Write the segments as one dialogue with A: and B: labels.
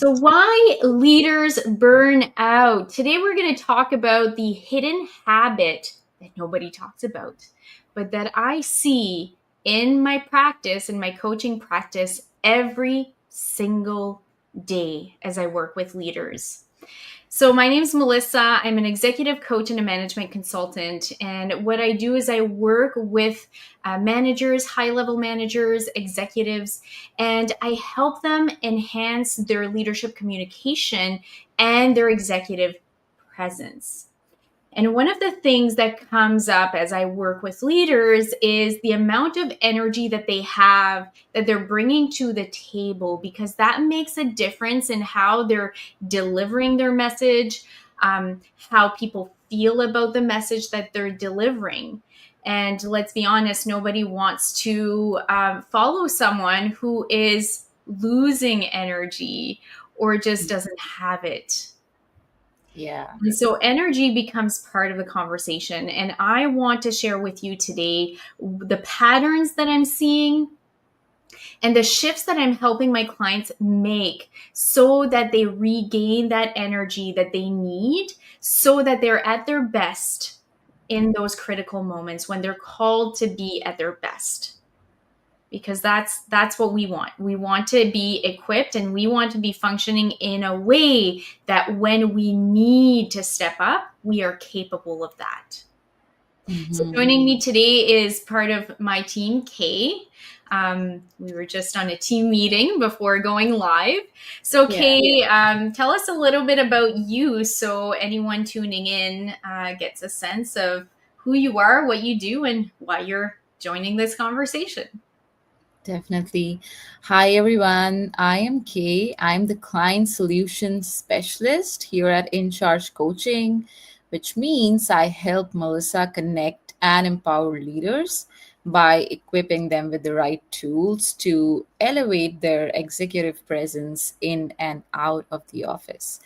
A: So, why leaders burn out? Today, we're going to talk about the hidden habit that nobody talks about, but that I see in my practice, in my coaching practice, every single day as I work with leaders. So, my name is Melissa. I'm an executive coach and a management consultant. And what I do is I work with managers, high level managers, executives, and I help them enhance their leadership communication and their executive presence. And one of the things that comes up as I work with leaders is the amount of energy that they have that they're bringing to the table, because that makes a difference in how they're delivering their message, how people feel about the message that they're delivering. And let's be honest, nobody wants to follow someone who is losing energy or just doesn't have it.
B: Yeah.
A: And so energy becomes part of the conversation. And I want to share with you today the patterns that I'm seeing and the shifts that I'm helping my clients make so that they regain that energy that they need so that they're at their best in those critical moments when they're called to be at their best. Because that's what we want. We want to be equipped and we want to be functioning in a way that when we need to step up, we are capable of that. So
B: Mhm.
A: joining me today is part of my team, Kay. We were just on a team meeting before going live. So
B: Yeah.
A: Kay, tell us a little bit about you so anyone tuning in gets a sense of who you are, what you do, and why you're joining this conversation.
B: Definitely. Hi, everyone. I am Kay. I'm the client solutions specialist here at In Charge Coaching, which means I help Melissa connect and empower leaders by equipping them with the right tools to elevate their executive presence in and out of the office.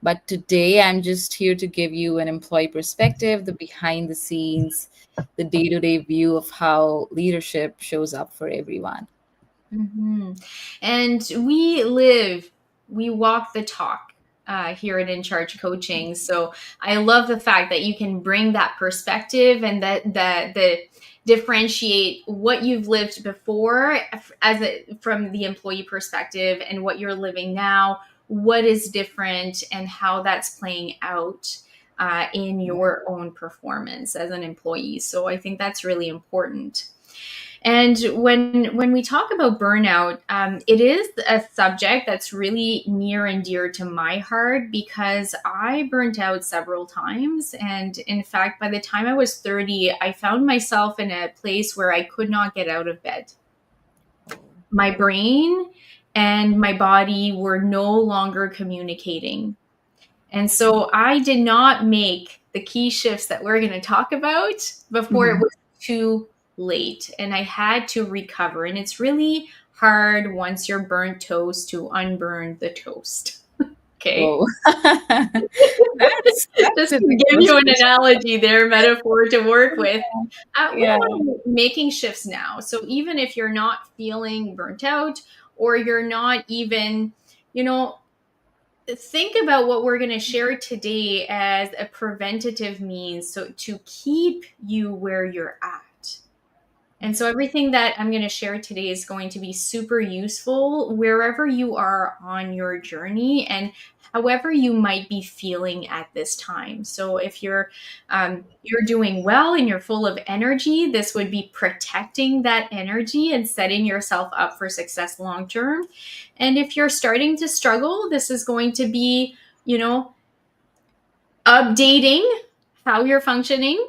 B: But today, I'm just here to give you an employee perspective, the behind the scenes, the day to day view of how leadership shows up for everyone.
A: Hmm. And we walk the talk here at In Charge Coaching. So I love the fact that you can bring that perspective and that the differentiate what you've lived before from the employee perspective and what you're living now, what is different, and how that's playing out in your own performance as an employee. So I think that's really important. And when we talk about burnout, it is a subject that's really near and dear to my heart because I burnt out several times. And in fact, by the time I was 30, I found myself in a place where I could not get out of bed. My brain and my body were no longer communicating. And so I did not make the key shifts that we're going to talk about before it
B: Mhm.
A: was too late. And I had to recover. And it's really hard once you're burnt toast to unburn the toast. Okay.
B: Whoa. That's
A: Just to give
B: difficult.
A: you an analogy there, metaphor to work with. We
B: Yeah.
A: want to making shifts now. So even if you're not feeling burnt out or you're not even, you know, think about what we're going to share today as a preventative means so to keep you where you're at. And so everything that I'm going to share today is going to be super useful wherever you are on your journey and however you might be feeling at this time. So if you're doing well and you're full of energy, this would be protecting that energy and setting yourself up for success long term. And if you're starting to struggle, this is going to be, updating how you're functioning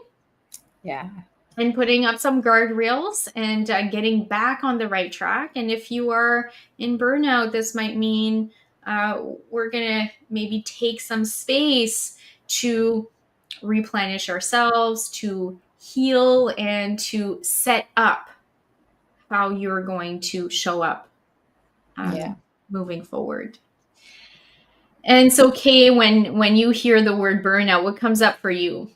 B: Yeah.
A: and putting up some guardrails and getting back on the right track. And if you are in burnout, this might mean we're going to maybe take some space to replenish ourselves, to heal, and to set up how you're going to show up
B: Yeah.
A: moving forward. And so, Kay, when you hear the word burnout, what comes up for you?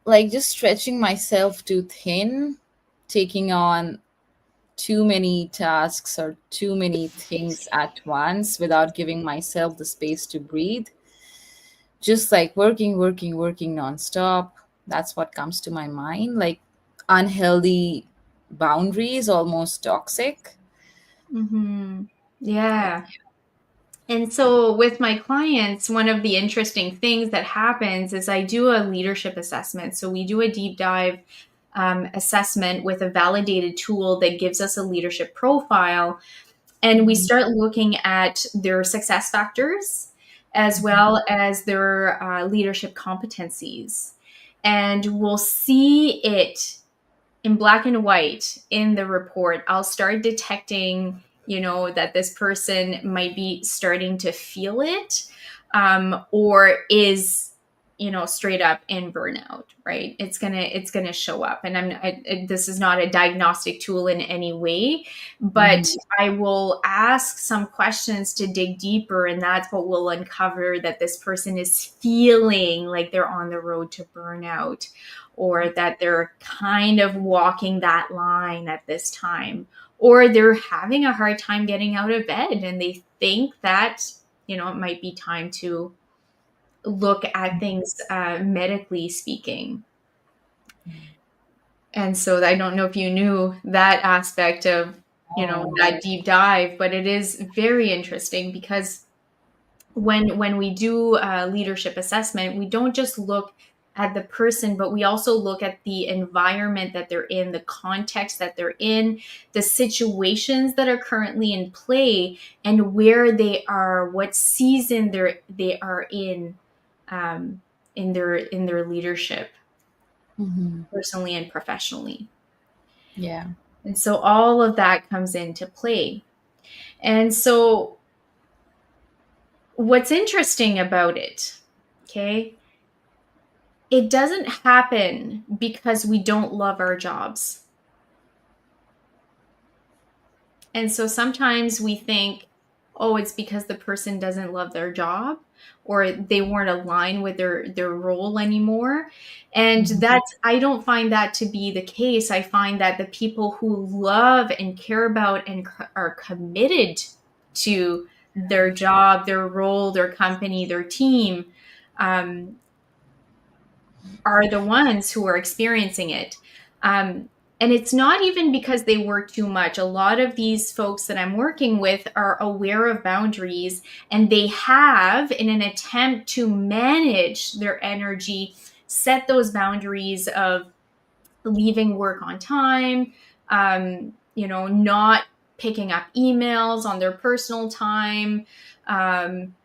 B: Like just stretching myself too thin, taking on too many tasks or too many things at once without giving myself the space to breathe. Just like working, working, working nonstop. That's what comes to my mind. Like unhealthy boundaries, almost toxic.
A: Mm-hmm. Yeah. And so with my clients, one of the interesting things that happens is I do a leadership assessment. So we do a deep dive assessment with a validated tool that gives us a leadership profile. And we
B: Mhm,
A: start looking at their success factors as
B: mhm,
A: well as their leadership competencies. And we'll see it in black and white in the report. I'll start detecting, that this person might be starting to feel it, or is, straight up in burnout. Right? It's gonna show up, and this is not a diagnostic tool in any way, but
B: mhm,
A: I will ask some questions to dig deeper, and that's what will uncover that this person is feeling like they're on the road to burnout, or that they're kind of walking that line at this time, or they're having a hard time getting out of bed and they think that, it might be time to look at things medically speaking. And so I don't know if you knew that aspect of,
B: oh,
A: that deep dive, but it is very interesting because when we do a leadership assessment, we don't just look at the person, but we also look at the environment that they're in, the context that they're in, the situations that are currently in play, and where they are, what season they are um, in their leadership,
B: mhm,
A: personally and professionally.
B: yeah.
A: And so all of that comes into play. And so what's interesting about it, okay, it doesn't happen because we don't love our jobs. And so sometimes we think, oh, it's because the person doesn't love their job or they weren't aligned with their role anymore. And
B: Mhm,
A: I don't find that to be the case. I find that the people who love and care about and are committed to their job, their role, their company, their team, um, are the ones who are experiencing it. And it's not even because they work too much. A lot of these folks that I'm working with are aware of boundaries, and they have, in an attempt to manage their energy, set those boundaries of leaving work on time, not picking up emails on their personal time, um,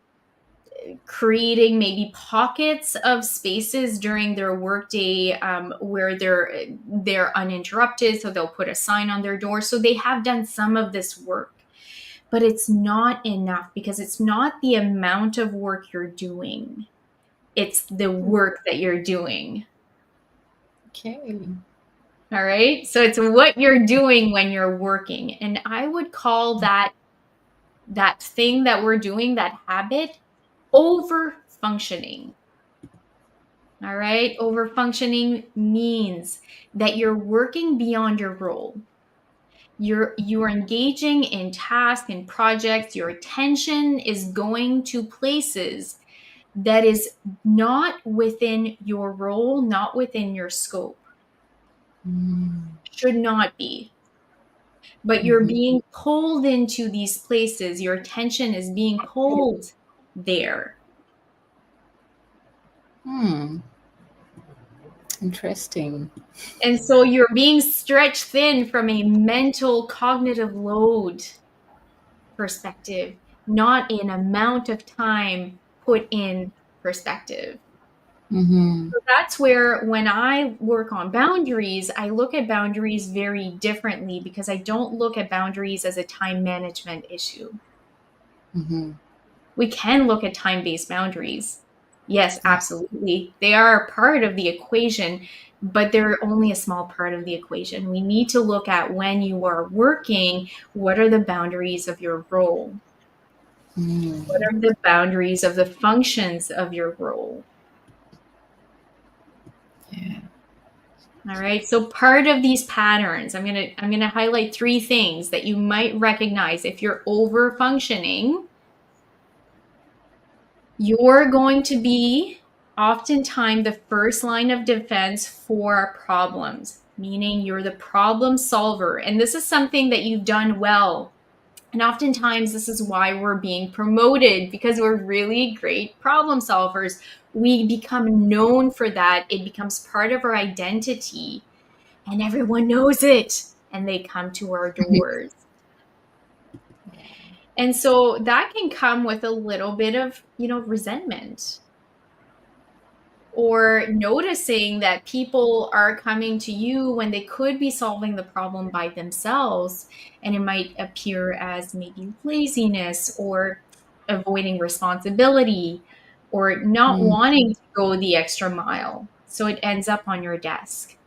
A: creating maybe pockets of spaces during their workday, where they're uninterrupted. So they'll put a sign on their door. So they have done some of this work, but it's not enough because it's not the amount of work you're doing. It's the work that you're doing.
B: okay.
A: All right. So it's what you're doing when you're working. And I would call that thing that we're doing, that habit, over functioning. All right. Overfunctioning means that you're working beyond your role. You are engaging in tasks and projects. Your attention is going to places that is not within your role, not within your scope.
B: Mm,
A: Should not be. But you're
B: mhm.
A: being pulled into these places. Your attention is being pulled there.
B: Hmm, interesting.
A: And so you're being stretched thin from a mental cognitive load perspective, not an amount of time put in perspective.
B: Mhm,
A: So that's where, when I work on boundaries, I look at boundaries very differently because I don't look at boundaries as a time management issue.
B: mhm.
A: We can look at time based boundaries. Yes,
B: Yeah.
A: absolutely. They are a part of the equation, but they're only a small part of the equation. We need to look at, when you are working, what are the boundaries of your role? What
B: Mm,
A: are the boundaries of the functions of your role?
B: yeah.
A: All right. So part of these patterns, I'm gonna highlight three things that you might recognize if you're over functioning. You're going to be oftentimes the first line of defense for problems, meaning you're the problem solver. And this is something that you've done well. And oftentimes, this is why we're being promoted, because we're really great problem solvers. We become known for that. It becomes part of our identity, and everyone knows it, and they come to our doors. And so that can come with a little bit of, resentment, or noticing that people are coming to you when they could be solving the problem by themselves. And it might appear as maybe laziness, or avoiding responsibility, or not
B: Mm,
A: wanting to go the extra mile. So it ends up on your desk.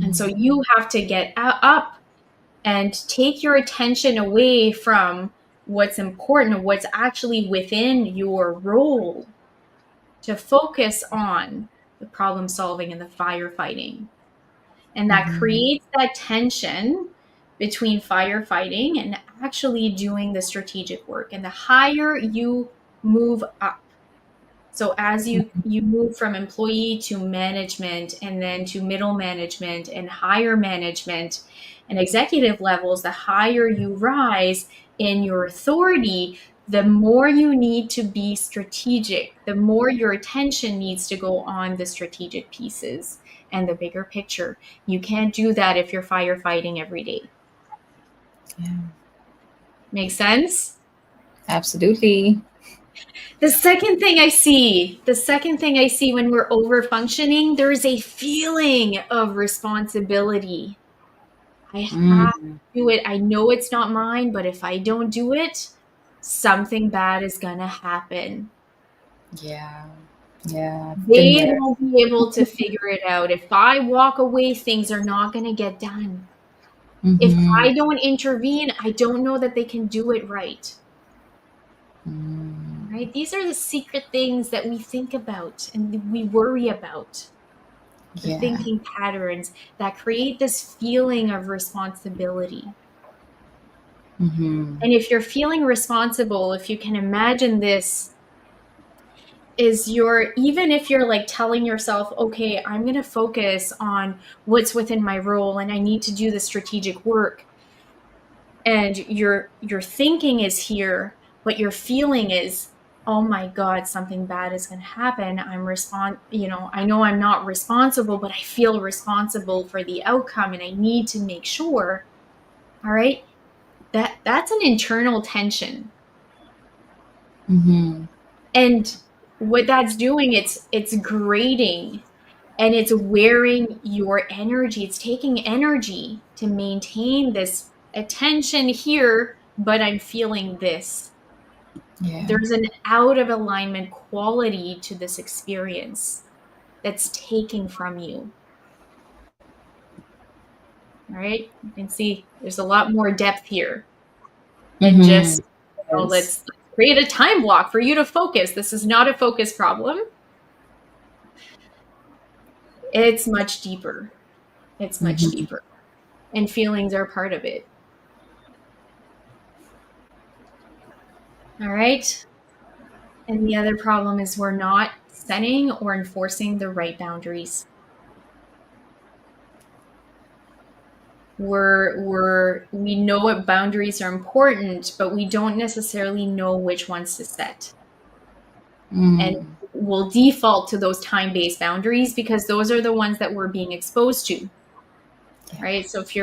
A: And so
B: mhm,
A: you have to get up and take your attention away from what's important, what's actually within your role, to focus on the problem solving and the firefighting. And that
B: mhm,
A: creates that tension between firefighting and actually doing the strategic work. And the higher you move up, so as you move from employee to management, and then to middle management and higher management and executive levels, the higher you rise in your authority, the more you need to be strategic, the more your attention needs to go on the strategic pieces and the bigger picture. You can't do that if you're firefighting every day.
B: yeah,
A: Make sense?
B: absolutely.
A: The second thing I see when we're over functioning, there is a feeling of responsibility. I have to
B: Mm,
A: do it. I know it's not mine, but if I don't do it, something bad is going to happen.
B: yeah, yeah, I've been
A: They
B: there.
A: won't be able to figure it out. If I walk away, things are not going to get done. If
B: Mm-hmm.
A: I don't intervene, I don't know that they can do it right.
B: Mm,
A: Right? These are the secret things that we think about and we worry about. The
B: yeah.
A: thinking patterns that create this feeling of responsibility.
B: Mm-hmm.
A: And if you're feeling responsible, if you can imagine this, is you're, even if you're like telling yourself, okay, I'm going to focus on what's within my role and I need to do the strategic work, and your thinking is here, but your feeling is, oh my god, something bad is going to happen. I know I'm not responsible, but I feel responsible for the outcome and I need to make sure. All right, that's an internal tension.
B: Mm-hmm.
A: And what that's doing, it's grading, and it's wearing your energy. It's taking energy to maintain this attention here, but I'm feeling this.
B: Yeah.
A: There's an out of alignment quality to this experience that's taking from you. All right. You can see there's a lot more depth here than
B: Mm-hmm.
A: just,
B: Yes.
A: let's create a time block for you to focus. This is not a focus problem. It's much deeper. It's much
B: Mm-hmm.
A: deeper. And feelings are part of it. All right. And the other problem is we're not setting or enforcing the right boundaries. We know what boundaries are important, but we don't necessarily know which ones to set. And
B: Mm.
A: we'll default to those time-based boundaries because those are the ones that we're being exposed to,
B: Yeah.
A: right? So if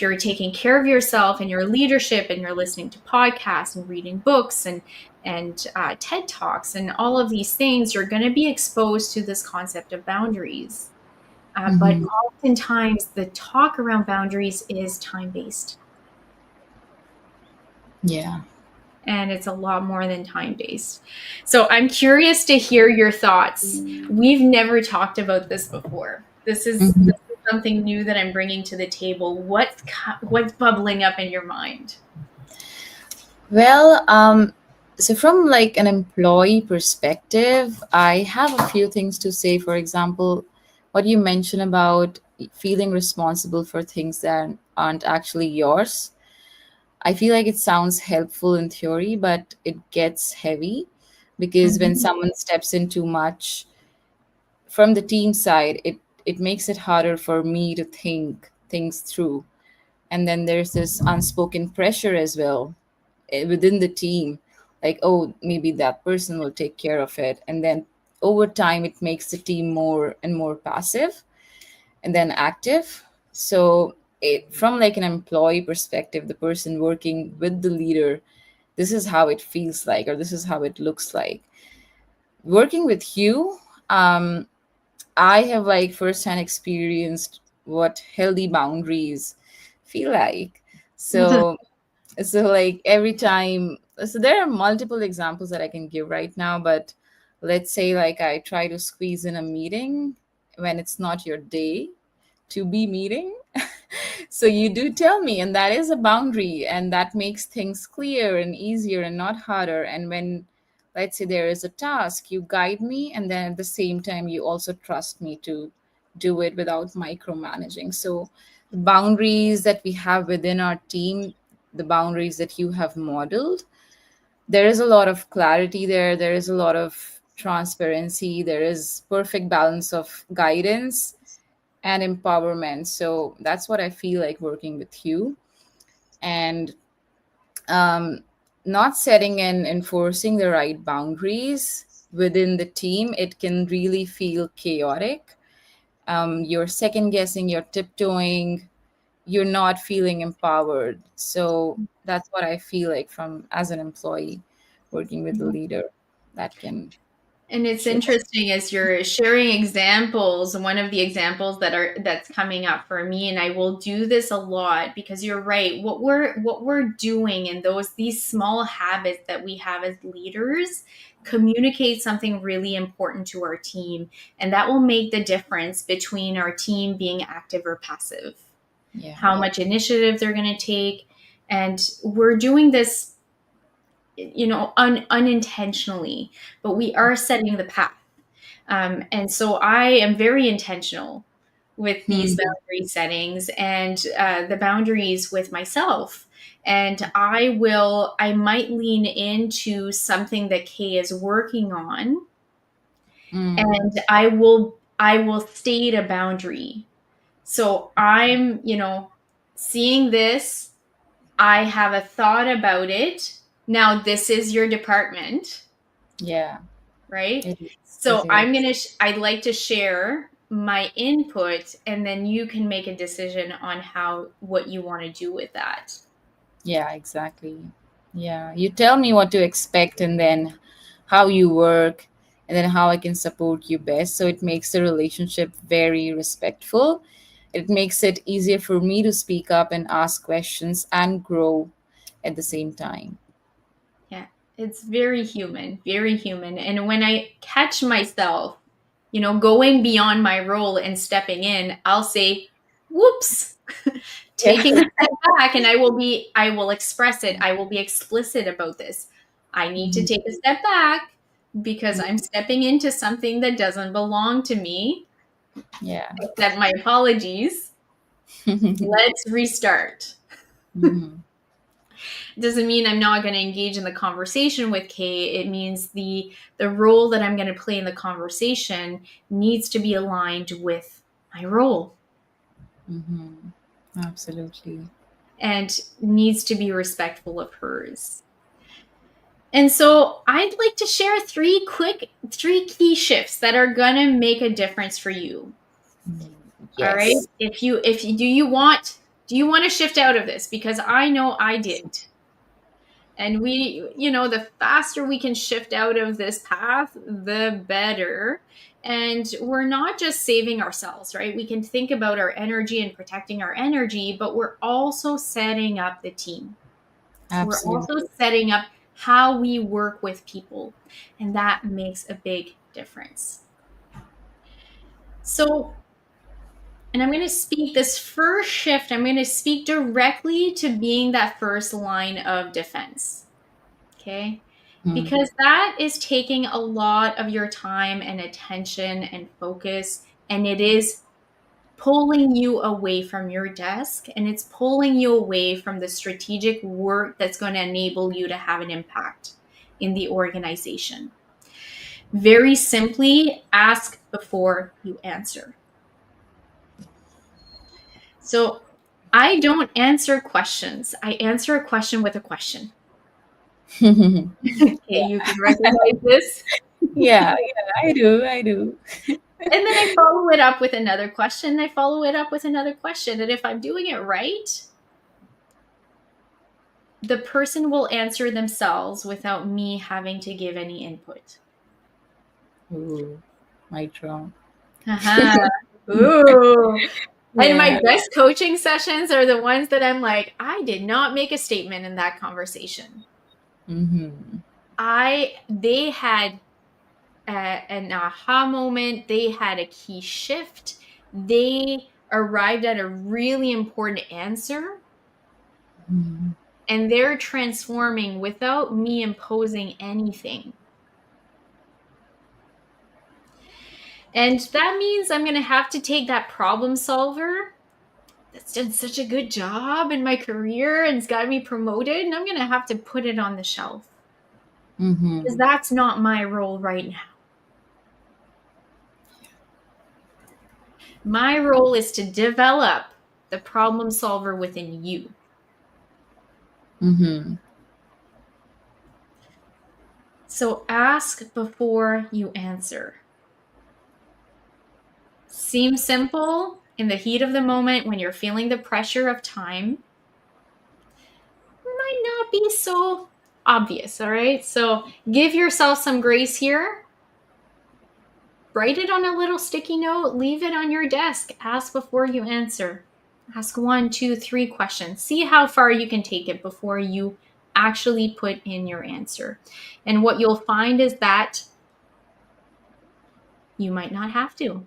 A: you're taking care of yourself and your leadership, and you're listening to podcasts and reading books and TED Talks and all of these things, you're going to be exposed to this concept of boundaries. But
B: Mm-hmm.
A: oftentimes, the talk around boundaries is time based,
B: Yeah.
A: and it's a lot more than time based. So I'm curious to hear your thoughts. We've never talked about this before.
B: Mm-hmm.
A: This is something new that I'm bringing to the table. What's bubbling up in your mind?
B: Well, so from like an employee perspective, I have a few things to say. For example, what you mentioned about feeling responsible for things that aren't actually yours, I feel like it sounds helpful in theory, but it gets heavy because when
A: Mhm.
B: someone steps in too much from the team side, it makes it harder for me to think things through. And then there's this unspoken pressure as well within the team, like, oh, maybe that person will take care of it. And then over time, it makes the team more and more passive and then active. So from like an employee perspective, the person working with the leader, this is how it feels like, or this is how it looks like. Working with you, I have like firsthand experienced what healthy boundaries feel like. So like every time, so there are multiple examples that I can give right now, but let's say like I try to squeeze in a meeting when it's not your day to be meeting. So you do tell me, and that is a boundary, and that makes things clear and easier and not harder. And when, let's say, there is a task, you guide me, and then at the same time, you also trust me to do it without micromanaging. So the boundaries that we have within our team, the boundaries that you have modeled, there is a lot of clarity there. There is a lot of transparency. There is perfect balance of guidance and empowerment. So that's what I feel like working with you. And um, not setting and enforcing the right boundaries within the team, it can really feel chaotic. You're second guessing, you're tiptoeing, you're not feeling empowered. So that's what I feel like from as an employee working with the leader that can
A: And it's
B: shift.
A: interesting as you're sharing examples, one of the examples that's coming up for me, and I will do this a lot because you're right. What we're doing and these small habits that we have as leaders communicate something really important to our team, and that will make the difference between our team being active or passive.
B: Yeah.
A: How much initiative they're going to take. And we're doing this, unintentionally, but we are setting the path. And so I am very intentional with these
B: Hmm.
A: boundary settings and the boundaries with myself. And I might lean into something that Kay is working on,
B: Mm.
A: and I will state a boundary. So I'm, seeing this, I have a thought about it. Now, this is your department,
B: Yeah.
A: right?
B: It is. It
A: So
B: is.
A: I'd like to share my input, and then you can make a decision on what you want to do with that.
B: Yeah, exactly. Yeah. You tell me what to expect and then how you work and then how I can support you best. So it makes the relationship very respectful. It makes it easier for me to speak up and ask questions and grow at the same time.
A: Yeah, it's very human, very human. And when I catch myself, going beyond my role and stepping in, I'll say, whoops,
B: Yeah.
A: taking a step back, and I will express it. I will be explicit about this. I need to
B: Mhm.
A: take a step back because I'm stepping into something that doesn't belong to me.
B: Yeah.
A: Accept my apologies. Let's restart.
B: Mhm.
A: Doesn't mean I'm not going to engage in the conversation with Kay. It means the role that I'm going to play in the conversation needs to be aligned with my role
B: Mhm. Absolutely.
A: and needs to be respectful of hers. And so I'd like to share three key shifts that are going to make a difference for you.
B: Mm.
A: All right?
B: Yes.
A: If do you want to shift out of this, because I know I did. And the faster we can shift out of this path, the better. And we're not just saving ourselves, right? We can think about our energy and protecting our energy, but we're also setting up the team. We're also
B: Absolutely.
A: setting up how we work with people. And that makes a big difference. So, and I'm going to speak this first shift, I'm going to speak directly to being that first line of defense. Okay.
B: Mm.
A: Because that is taking a lot of your time and attention and focus. and it is pulling you away from your desk, and it's pulling you away from the strategic work that's going to enable you to have an impact in the organization. Very simply, ask before you answer. So I don't answer questions. I answer a question with a question. Okay, you can recognize this.
B: Yeah, I do. I do.
A: And then I follow it up with another question. I follow it up with another question. And if I'm doing it right, the person will answer themselves without me having to give any input.
B: Ooh, mic drop.
A: Uh-huh. Ooh. And my
B: Yeah.
A: best coaching sessions are the ones that I'm like, I did not make a statement in that conversation.
B: Mm-hmm.
A: They had an aha moment. They had a key shift. They arrived at a really important answer,
B: Mm-hmm.
A: and they're transforming without me imposing anything. And that means I'm going to have to take that problem solver that's done such a good job in my career and it's got me promoted, and I'm going to have to put it on the shelf because
B: Mm-hmm.
A: that's not my role right now. My role is to develop the problem solver within you.
B: Mm-hmm.
A: So ask before you answer. Seems simple in the heat of the moment when you're feeling the pressure of time. Might not be so obvious, all right? So give yourself some grace here. Write it on a little sticky note, leave it on your desk. Ask before you answer. Ask 1, 2, 3 questions. See how far you can take it before you actually put in your answer. And what you'll find is that you might not have to.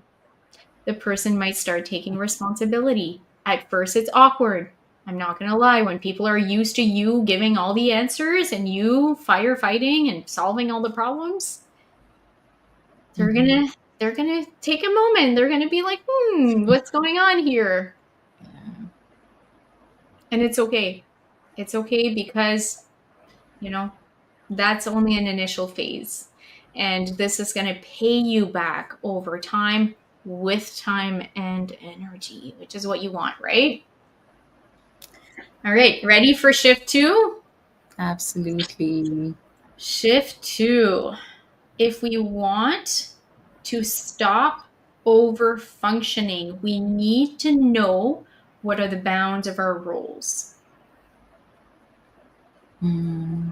A: The person might start taking responsibility. At first, it's awkward. I'm not going to lie. When people are used to you giving all the answers and you firefighting and solving all the problems, they're
B: Mm-hmm.
A: gonna they're gonna take a moment. They're gonna be like, what's going on here? And it's okay. It's okay because, you know, that's only an initial phase. And this is gonna pay you back over time with time and energy, which is what you want, right? All right, ready for shift 2?
B: Absolutely.
A: Shift 2. If we want to stop over functioning, we need to know what are the bounds of our roles.
B: Mm-hmm.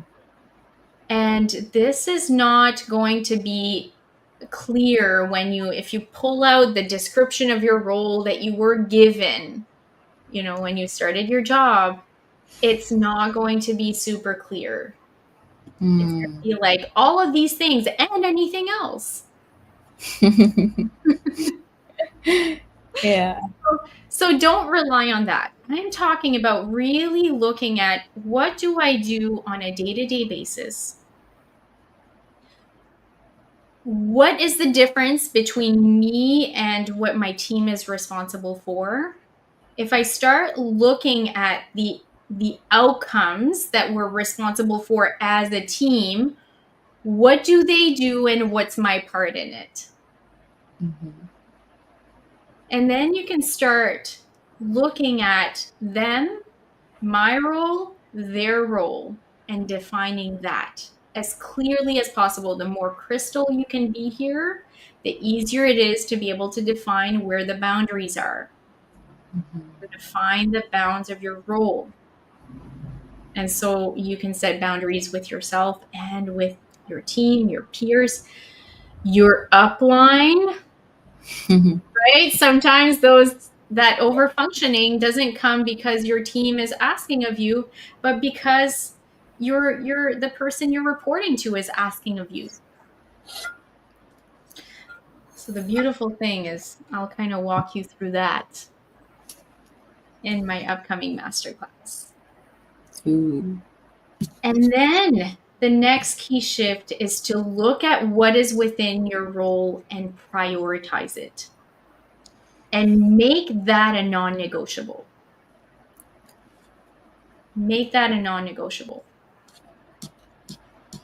A: And this is not going to be clear if you pull out the description of your role that you were given, when you started your job. It's not going to be super clear. It's going to be like all of these things and anything else.
B: Yeah.
A: So don't rely on that. I'm talking about really looking at what do I do on a day-to-day basis? What is the difference between me and what my team is responsible for? If I start looking at the outcomes that we're responsible for as a team, what do they do and what's my part in it?
B: Mm-hmm.
A: And then you can start looking at them, my role, their role, and defining that as clearly as possible. The more crystal you can be here, the easier it is to be able to define where the boundaries are,
B: Mm-hmm.
A: to define the bounds of your role. And so you can set boundaries with yourself and with your team, your peers, your upline, right? Sometimes that overfunctioning doesn't come because your team is asking of you, but because you're the person you're reporting to is asking of you. So the beautiful thing is I'll kind of walk you through that in my upcoming masterclass.
B: Ooh.
A: And then the next key shift is to look at what is within your role and prioritize it. and make that a non negotiable. Make that a non negotiable.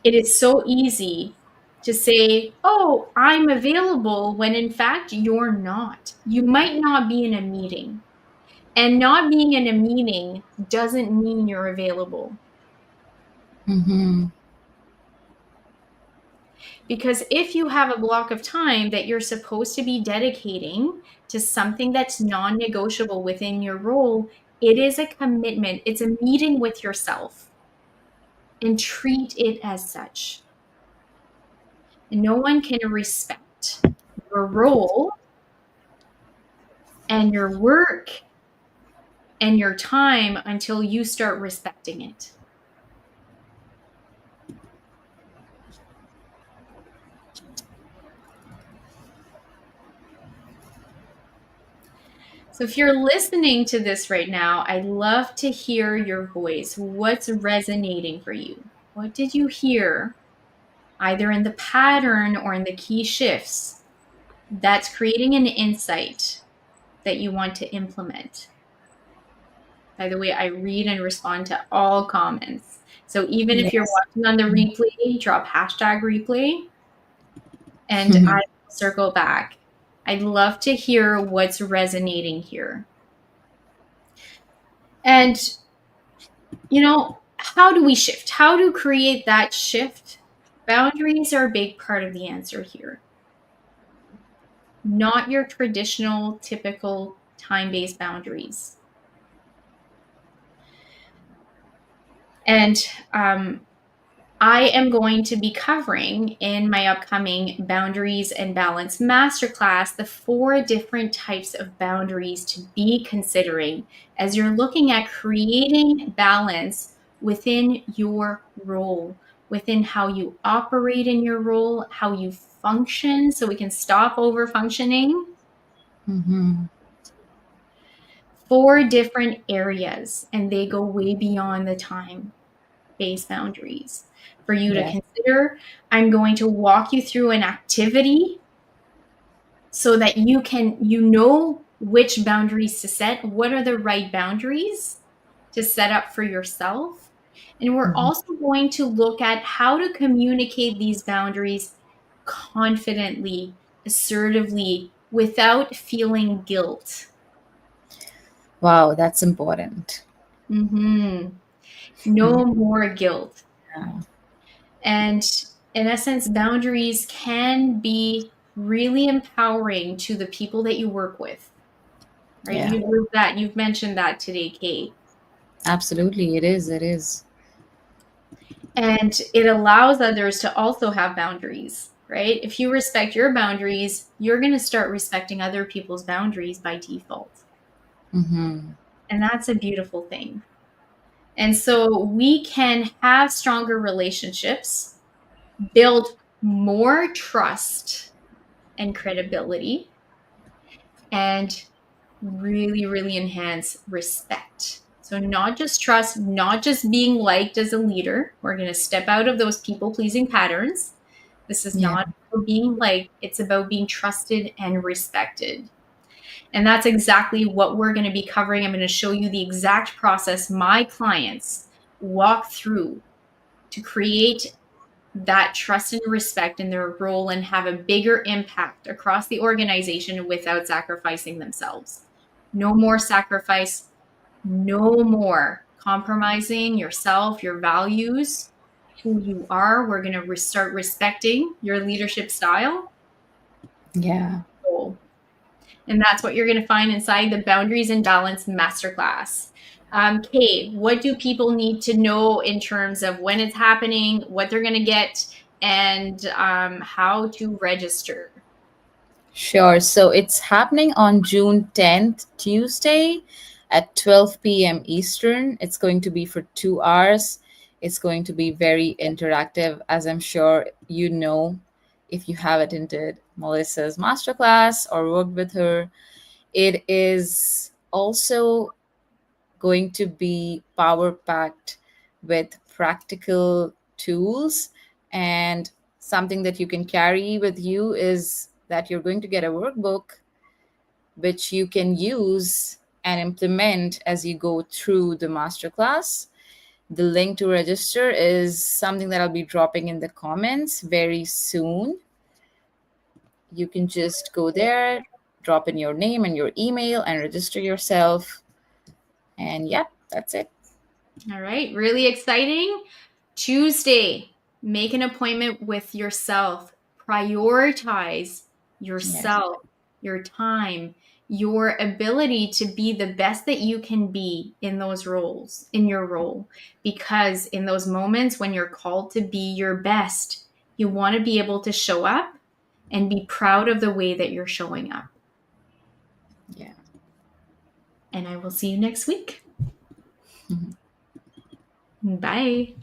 A: It is so easy to say, oh, I'm available when in fact you're not. You might not be in a meeting. And not being in a meeting doesn't mean you're available.
B: Mm-hmm.
A: Because if you have a block of time that you're supposed to be dedicating to something that's non negotiable within your role, it is a commitment. It's a meeting with yourself, and treat it as such. And no one can respect your role and your work and your time until you start respecting it. So if you're listening to this right now, I'd love to hear your voice. What's resonating for you? What did you hear, either in the pattern or in the key shifts, that's creating an insight that you want to implement? By the way, I read and respond to all comments. So even if you're
B: Yes.
A: watching on the replay, drop hashtag replay and I will circle back. I'd love to hear what's resonating here. And, how do we shift? How to create that shift? Boundaries are a big part of the answer here. Not your traditional, typical time-based boundaries. And I am going to be covering in my upcoming Boundaries and Balance Masterclass the 4 different types of boundaries to be considering as you're looking at creating balance within your role, within how you operate in your role, how you function, so we can stop over functioning.
B: Mm-hmm.
A: 4 different areas, and they go way beyond the time-based boundaries for you to
B: Yes.
A: consider. I'm going to walk you through an activity so that you know which boundaries to set, what are the right boundaries to set up for yourself. And we're
B: Mm-hmm.
A: also going to look at how to communicate these boundaries confidently, assertively, without feeling guilt.
B: Wow, that's important.
A: Mm-hmm. No more guilt.
B: Yeah.
A: And in essence, boundaries can be really empowering to the people that you work with, right?
B: Yeah.
A: You've mentioned that today, Kate.
B: Absolutely. It is. It is.
A: And it allows others to also have boundaries, right? If you respect your boundaries, you're going to start respecting other people's boundaries by default.
B: Mm-hmm.
A: And that's a beautiful thing. And so we can have stronger relationships, build more trust and credibility, and really, really enhance respect. So, not just trust, not just being liked as a leader. We're going to step out of those people pleasing patterns. This is
B: Yeah.
A: not about being liked, it's about being trusted and respected. And that's exactly what we're going to be covering. I'm going to show you the exact process my clients walk through to create that trust and respect in their role and have a bigger impact across the organization without sacrificing themselves. No more sacrifice, no more compromising yourself, your values, who you are. We're going to start respecting your leadership style.
B: Yeah.
A: And that's what you're going to find inside the Boundaries and Balance Masterclass. Kate, what do people need to know in terms of when it's happening, what they're going to get, and how to register?
B: Sure. So it's happening on June 10th, Tuesday at 12 p.m. Eastern. It's going to be for 2 hours. It's going to be very interactive, as I'm sure you know if you have attended Melissa's masterclass or worked with her. It is also going to be power packed with practical tools, and something that you can carry with you is that you're going to get a workbook which you can use and implement as you go through the masterclass. The link to register is something that I'll be dropping in the comments very soon. You can just go there, drop in your name and your email, and register yourself. And yep, that's it.
A: All right, really exciting. Tuesday, make an appointment with yourself. Prioritize
B: Yes.
A: yourself, your time, your ability to be the best that you can be in those roles, in your role. Because in those moments when you're called to be your best, you want to be able to show up and be proud of the way that you're showing up.
B: Yeah.
A: And I will see you next week. Bye.